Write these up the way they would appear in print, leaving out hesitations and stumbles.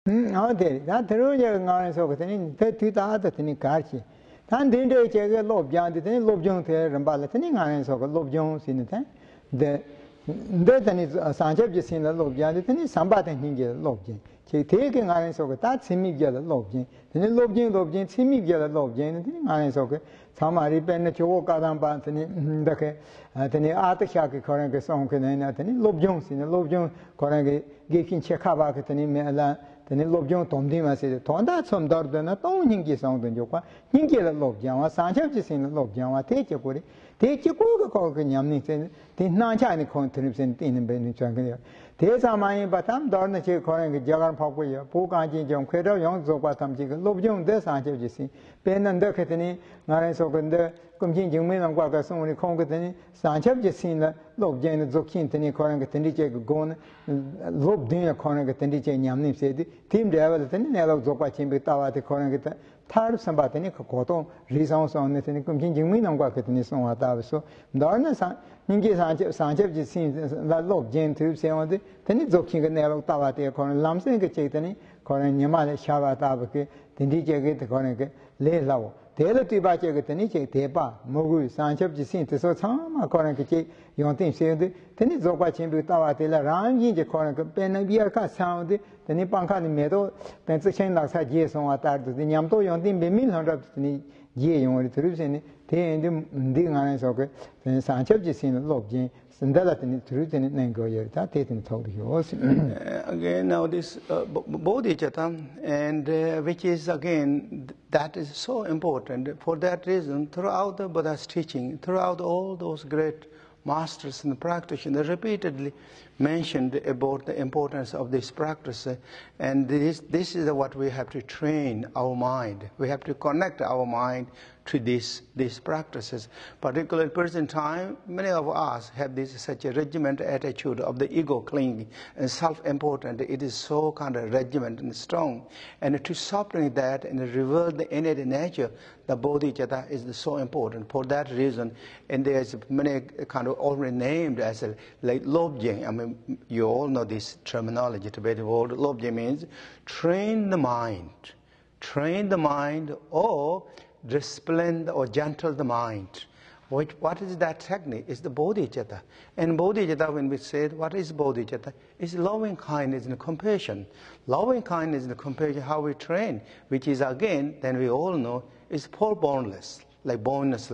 That Ruja so the 30,000 Karchi. Tan didn't take a lob young, the lob young there and balloting and so lob Jones in the time. The then is a Sanjab just in the lob young, the thing is somebody can get lob. Taking iron so that semi get a lob. Then lob jing, semi get a lob, Jane, iron so Samari Benacho, Gadam Bantany, the Art Shaki Koranga song and lob Jones in the lob Jones, Koranga, Gakin Chekabak, the name. Then lob John Tom Dima said, Tonda some Dordan, not only Hingy song than Joka, Hingy a lob Jama, Sanjab just in the lob Jama, take your body, take your coca yamning, the non China contributes in Benin. There's a mine, but I'm Dornache calling a Jagan Papuya, Pokanji, John Quedo, Young Zopatam Jigger, Lob John, there's Sanjab just in Ben and Duckatany, Naran Sokanda, Comjing Milan Quagas only Congatany, Sanjab just seen the lob Jane Dzogchen, Tany calling a Tendije Gon, lob dinner calling a Tendije Yamnim said, Team Devil, the Nello Zopachim Bitawa, the calling it. Tar somebody Koto, reasons on it and continuing Milan Quakatany on Atav. So, Darna Sanjab just seen that lob Jane to say on the Teni Dzogchen Nello Tawati, calling Lamsing Chetany, calling Yamala Shava Tabake, Tendije get the calling Lay Lao. The other two batches get the Niche, Tepa, Mogu, Sanjab just seen to so some according to Yontin said, Teni Zopachim Bitawatilla, Rangi, the calling Penabia sound. The Nipanka meadow, then the chain like had years on attack the Yamto Yontin be 1,000 ye on the troops in the Dingan okay, then Sanchab just seen a lob, Jane, Sandela in the truth and then go here. That didn't told you also. Again, now this Bodhichitta, and which is again, that is so important. For that reason, throughout the Buddha's teaching, throughout all those great masters and practitioners, they repeatedly mentioned about the importance of this practice, and this is what we have to train our mind. We have to connect our mind to these practices. Particularly at present time, many of us have such a regimented attitude of the ego clinging and self-important. It is so kind of regiment and strong. And to soften that and revert the innate nature, the Bodhichitta is so important. For that reason, and there's many kind of already named as like Lobjing. I mean, you all know this terminology, Tibetan word. Lobjing means train the mind or discipline or gentle the mind. What is that technique? It's the Bodhichitta. And Bodhichitta, when we said, what is Bodhichitta? It's loving kindness and compassion. Loving kindness and compassion, how we train, which is again, then we all know, is for boundless, like boundless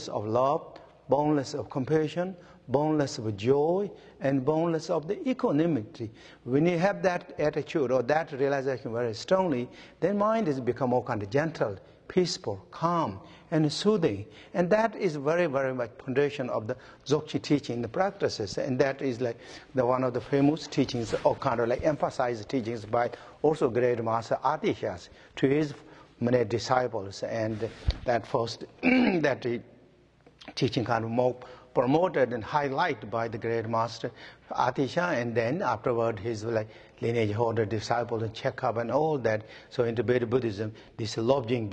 of love, boundless of compassion, boundless of joy, and boundless of the equanimity. When you have that attitude or that realization very strongly, then mind has become more kind of gentle, peaceful, calm, and soothing. And that is very, very much foundation of the Dzogchen teaching, the practices. And that is like one of the famous teachings, or kind of like emphasized teachings by also great master Atisha to his many disciples. And that first, that teaching kind of more promoted and highlighted by the great master Atisha, and then afterward his like lineage holder disciples and checkup and all that. So in Tibetan Buddhism, this Lobjing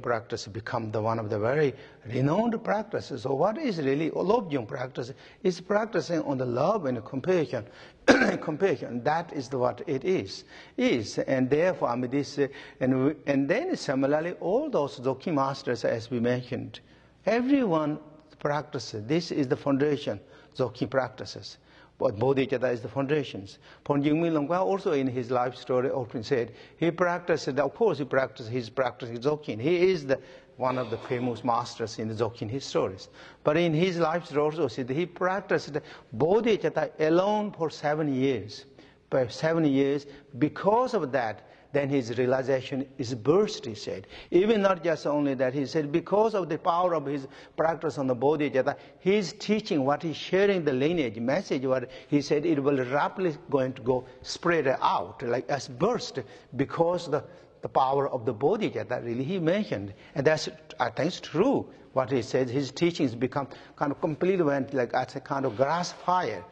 practice become the one of the very renowned practices. So what is really Lobjing practice? Is practicing on the love and compassion. Compassion, that is what it is. And therefore, I mean, this, and then similarly, all those Dzogchen masters, as we mentioned, everyone practices. This is the foundation, Dzogchen practices. But Bodhichitta is the foundations. Ponjing Longpa also in his life story often said, he practiced, of course he practiced his Dzogchen. He is one of the famous masters in the Dzogchen histories. But in his life story also said he practiced Bodhichitta alone for 7 years. For 7 years, because of that, then his realization is burst, he said. Even not just only that, he said, because of the power of his practice on the Bodhichitta, his teaching, what he's sharing, the lineage, message, what he said, it will rapidly going to go spread out, like as burst, because the power of the Bodhichitta, really, he mentioned. And that's, I think, true. What he says, his teachings become kind of completely went like as a kind of grass fire,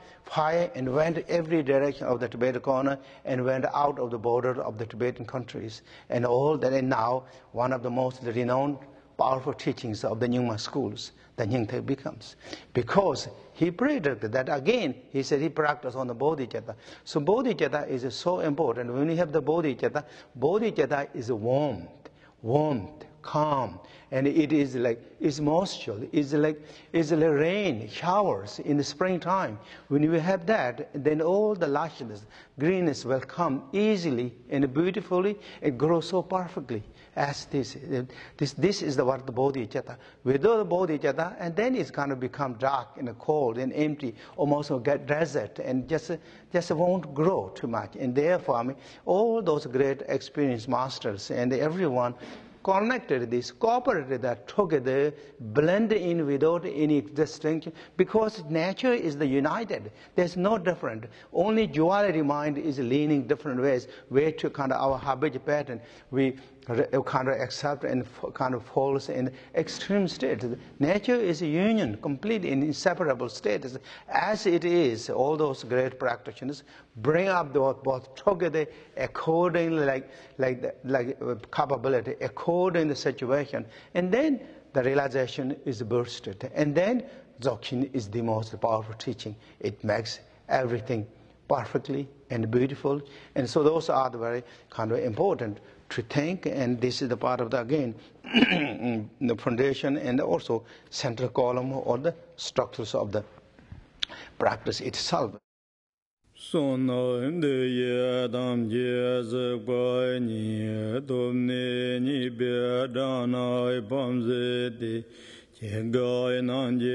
and went every direction of the Tibetan corner and went out of the border of the Tibetan countries and all that. And now one of the most renowned powerful teachings of the Nyingma schools, the Nyingte becomes. Because he predicted that again, he said he practiced on the Bodhichitta. So Bodhichitta is so important. When you have the Bodhichitta, Bodhichitta is warmth, calm, and it is like, it's moisture, it's like rain, showers in the springtime. When you have that, then all the lushness, greenness will come easily and beautifully and grow so perfectly as this. This is what the Bodhichitta. Without the Bodhichitta, and then it's going to become dark and cold and empty, almost get desert, and just won't grow too much. And therefore, I mean, all those great experienced masters and everyone connected this, cooperated that together, blended in without any distinction, because nature is the united. There's no different. Only duality mind is leaning different ways, where to kind of our habit pattern, we kind of accept and kind of falls in extreme states. Nature is a union, complete and inseparable states. As it is, all those great practitioners bring up both together accordingly, like capability, according to the situation, and then the realization is bursted. And then Dzogchen is the most powerful teaching. It makes everything perfectly and beautiful. And so those are the very kind of important to think, and this is the part of the, again, the foundation and also central column or the structures of the practice itself. So no in the year dam years by ni domne ni be dana bamze de Chegai nan je